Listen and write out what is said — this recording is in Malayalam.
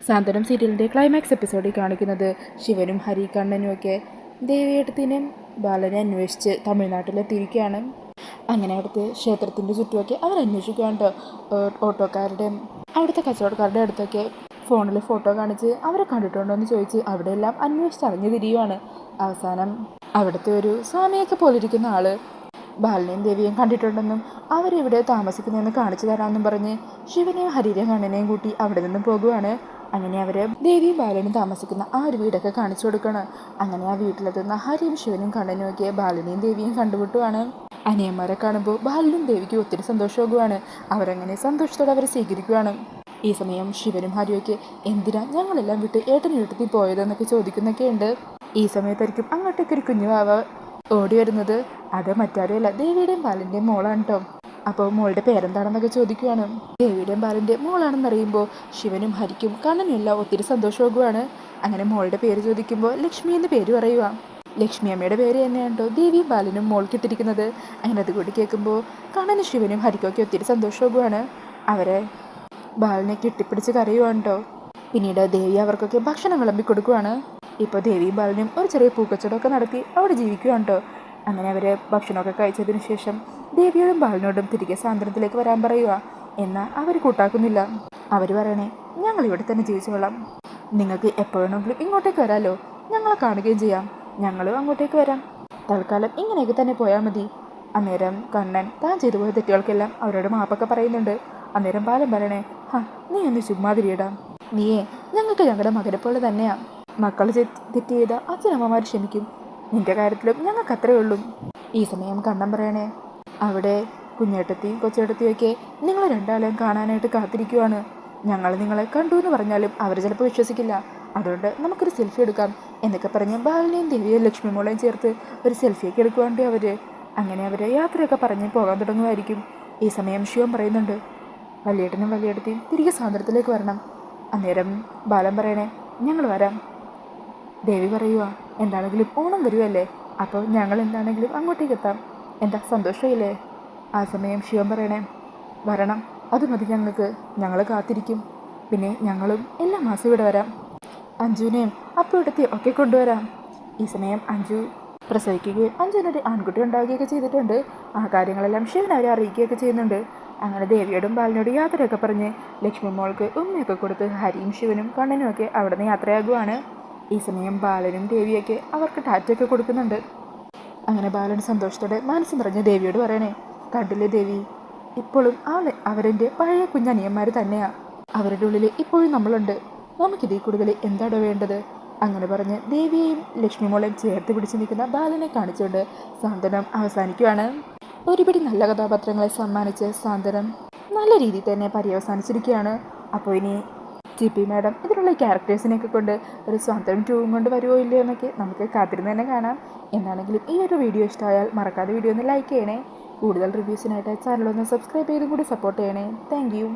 സാന്ത്വനം സീരിയലിൻ്റെ ക്ലൈമാക്സ് എപ്പിസോഡിൽ കാണിക്കുന്നത് ശിവനും ഹരികണ്ണനും ഒക്കെ ദേവിയേട്ടത്തിനും ബാലനെ അന്വേഷിച്ച് തമിഴ്നാട്ടിലെത്തിയിരിക്കുകയാണ്. അങ്ങനെ അവിടുത്തെ ക്ഷേത്രത്തിൻ്റെ ചുറ്റുമൊക്കെ അവർ അന്വേഷിക്കുകയാണ് കേട്ടോ. ഓട്ടോക്കാരുടെയും അവിടുത്തെ കച്ചവടക്കാരുടെ അടുത്തൊക്കെ ഫോണിൽ ഫോട്ടോ കാണിച്ച് അവരെ കണ്ടിട്ടുണ്ടോ എന്ന് ചോദിച്ച് അവിടെയെല്ലാം അന്വേഷിച്ചറിഞ്ഞു തിരിയുവാണ്. അവസാനം അവിടുത്തെ ഒരു സ്വാമിയൊക്കെ പോലിരിക്കുന്ന ആള് ബാലനെയും ദേവിയും കണ്ടിട്ടുണ്ടെന്നും അവരിവിടെ താമസിക്കുന്നതെന്ന് കാണിച്ചു തരാമെന്നും പറഞ്ഞ് ശിവനെയും ഹരിരെയും കണ്ണനെയും കൂട്ടി അവിടെ നിന്നും പോകുവാണ്. അങ്ങനെ അവർ ദേവിയും ബാലനും താമസിക്കുന്ന ആ ഒരു വീടൊക്കെ കാണിച്ചു കൊടുക്കണം. അങ്ങനെ ആ വീട്ടിലെത്തുന്ന ഹരിയും ശിവനും കണ്ണനും ഒക്കെ ബാലനെയും ദേവിയും കണ്ടുമുട്ടുവാണ്. അനിയന്മാരെ കാണുമ്പോൾ ബാലനും ദേവിക്കും ഒത്തിരി സന്തോഷമാകുവാണ്. അവരങ്ങനെ സന്തോഷത്തോടെ അവരെ സ്വീകരിക്കുകയാണ്. ഈ സമയം ശിവനും ഹരിയൊക്കെ എന്തിനാ ഞങ്ങളെല്ലാം വിട്ട് ഏട്ടന് വീട്ടിൽ പോയതെന്നൊക്കെ ചോദിക്കുന്നൊക്കെ ഉണ്ട്. ഈ സമയത്തായിരിക്കും അങ്ങോട്ടേക്ക് ഒരു കുഞ്ഞുവാവ ഓടി വരുന്നത്. അത് മറ്റാരുമല്ല, ദേവിയുടെയും ബാലൻ്റെയും മോളാണ് കേട്ടോ. അപ്പോൾ മോളുടെ പേരെന്താണെന്നൊക്കെ ചോദിക്കുകയാണ്. ദേവിയുടെയും ബാലൻ്റെ മോളാണെന്നറിയുമ്പോൾ ശിവനും ഹരിക്കും കണ്ണനും എല്ലാം ഒത്തിരി സന്തോഷമാകുവാണ്. അങ്ങനെ മോളുടെ പേര് ചോദിക്കുമ്പോൾ ലക്ഷ്മി എന്ന് പേര് പറയുക. ലക്ഷ്മി അമ്മയുടെ പേര് തന്നെയാണ് കേട്ടോ ദേവിയും ബാലനും മോൾക്കിട്ടിരിക്കുന്നത്. അങ്ങനെ അതുകൂടി കേൾക്കുമ്പോൾ കണ്ണനും ശിവനും ഹരിക്കൊക്കെ ഒത്തിരി സന്തോഷമാകുവാണ്. അവരെ ബാലനെ കെട്ടിപ്പിടിച്ച് കരയുവാണ് കേട്ടോ. പിന്നീട് ദേവി അവർക്കൊക്കെ ഭക്ഷണം വിളമ്പി കൊടുക്കുവാണ്. ഇപ്പോൾ ദേവിയും ബാലനും ഒരു ചെറിയ പൂക്കച്ചവടമൊക്കെ നടത്തി അവിടെ ജീവിക്കുകയാണ് കേട്ടോ. അങ്ങനെ അവർ ഭക്ഷണമൊക്കെ കഴിച്ചതിന് ശേഷം ദേവിയോടും ബാലനോടും തിരികെ സാന്ത്വനത്തിലേക്ക് വരാൻ പറയുക. എന്നാൽ അവർ കൂട്ടാക്കുന്നില്ല. അവർ പറയണേ, ഞങ്ങളിവിടെ തന്നെ ജീവിച്ചു കൊള്ളാം, നിങ്ങൾക്ക് എപ്പോഴെങ്കിലും ഇങ്ങോട്ടേക്ക് വരാമല്ലോ, ഞങ്ങളെ കാണുകയും ചെയ്യാം, ഞങ്ങളും അങ്ങോട്ടേക്ക് വരാം, തൽക്കാലം ഇങ്ങനെയൊക്കെ തന്നെ പോയാൽ മതി. അന്നേരം കണ്ണൻ താൻ ചെയ്തു പോയ തെറ്റുകൾക്കെല്ലാം അവരോട് മാപ്പൊക്കെ പറയുന്നുണ്ട്. അന്നേരം ബാലൻ പറയണേ, നീ ഒന്ന് ചുമ്മാതിരിയിടാം, നീയേ ഞങ്ങൾക്ക് ഞങ്ങളുടെ മകനെ പോലെ തന്നെയാ, മക്കൾ തെറ്റ് ചെയ്ത അച്ഛനമ്മമാർ ക്ഷമിക്കും, നിന്റെ കാര്യത്തിലും ഞങ്ങൾക്ക് അത്രയേ ഉള്ളൂ. ഈ സമയം കണ്ണൻ പറയണേ, അവിടെ കുഞ്ഞേട്ടത്തിയും കൊച്ചേട്ടത്തിയും ഒക്കെ നിങ്ങൾ രണ്ടാളെയും കാണാനായിട്ട് കാത്തിരിക്കുവാണ്. ഞങ്ങൾ നിങ്ങളെ കണ്ടു എന്ന് പറഞ്ഞാലും അവർ ചിലപ്പോൾ വിശ്വസിക്കില്ല, അതുകൊണ്ട് നമുക്കൊരു സെൽഫി എടുക്കാം എന്നൊക്കെ പറഞ്ഞ് ബാലനെയും ദേവിയും ലക്ഷ്മി മോളെയും ചേർത്ത് ഒരു സെൽഫിയൊക്കെ എടുക്കുവാണ്ട് അവർ. അങ്ങനെ അവർ യാത്രയൊക്കെ പറഞ്ഞ് പോകാൻ തുടങ്ങുമായിരിക്കും. ഈ സമയം ശിവൻ പറയുന്നുണ്ട്, വലിയേട്ടനും വലിയേട്ടത്തിയും തിരികെ സാന്ത്വനത്തിലേക്ക് വരണം. അന്നേരം ബാലൻ പറയണേ, ഞങ്ങൾ വരാം. ദേവി പറയുക, എന്താണെങ്കിലും ഓണം വരുമല്ലേ, അപ്പോൾ ഞങ്ങൾ എന്താണെങ്കിലും അങ്ങോട്ടേക്ക് എത്താം, എന്താ സന്തോഷമില്ലേ? ആ സമയം ശിവൻ പറയണേ, വരണം, അത് മതി ഞങ്ങൾക്ക്, ഞങ്ങൾ കാത്തിരിക്കും, പിന്നെ ഞങ്ങളും എല്ലാ മാസവും ഇവിടെ വരാം, അഞ്ജുവിനെയും അപ്പോഴത്തെയും ഒക്കെ കൊണ്ടുവരാം. ഈ സമയം അഞ്ജു പ്രസവിക്കുകയും അഞ്ജുവിനൊരു ആൺകുട്ടി ഉണ്ടാവുകയൊക്കെ ചെയ്തിട്ടുണ്ട്. ആ കാര്യങ്ങളെല്ലാം ശിവൻ അവരെ അറിയിക്കുകയൊക്കെ ചെയ്യുന്നുണ്ട്. അങ്ങനെ ദേവിയോടും ബാലനോടും യാത്രയൊക്കെ പറഞ്ഞ് ലക്ഷ്മി മോൾക്ക് ഉമ്മയൊക്കെ കൊടുത്ത് ഹരിയും ശിവനും കണ്ണനും ഒക്കെ അവിടെ നിന്ന് യാത്രയാകുവാണ്. ഈ സമയം ബാലനും ദേവിയൊക്കെ അവർക്ക് ടാറ്റയൊക്കെ കൊടുക്കുന്നുണ്ട്. അങ്ങനെ ബാലൻ സന്തോഷത്തോടെ മനസ്സ് നിറഞ്ഞ ദേവിയോട് പറയണേ, കണ്ടില്ലേ ദേവി, ഇപ്പോഴും അവരെൻ്റെ പഴയ കുഞ്ഞനിയന്മാർ തന്നെയാണ്, അവരുടെ ഉള്ളിൽ ഇപ്പോഴും നമ്മളുണ്ട്, നമുക്കിതേ കൂടുതൽ എന്താണോ വേണ്ടത്? അങ്ങനെ പറഞ്ഞ് ദേവിയെയും ലക്ഷ്മി മോളെയും ചേർത്ത് പിടിച്ച് നിൽക്കുന്ന ബാലനെ കാണിച്ചുകൊണ്ട് സാന്ത്വനം അവസാനിക്കുകയാണ്. ഒരുപിടി നല്ല കഥാപാത്രങ്ങളെ സമ്മാനിച്ച് സാന്ത്വനം നല്ല രീതിയിൽ തന്നെ പര്യവസാനിച്ചിരിക്കുകയാണ്. അപ്പോൾ ഇനി ടി.പി. മാഡം ഇതിലുള്ള ക്യാരക്ടേഴ്സിനെയൊക്കെ കൊണ്ട് ഒരു സാന്ത്വനം 2 കൊണ്ട് വരുമോ ഇല്ലയോ എന്നൊക്കെ നമുക്ക് കാത്തിരുന്ന് തന്നെ കാണാം. എന്താണെങ്കിലും ഈ ഒരു വീഡിയോ ഇഷ്ടമായാൽ മറക്കാതെ വീഡിയോ ഒന്ന് ലൈക്ക് ചെയ്യണേ. കൂടുതൽ റിവ്യൂസിനായിട്ട് ചാനലൊന്ന് സബ്സ്ക്രൈബ് ചെയ്തും കൂടി സപ്പോർട്ട് ചെയ്യണേ. Thank you.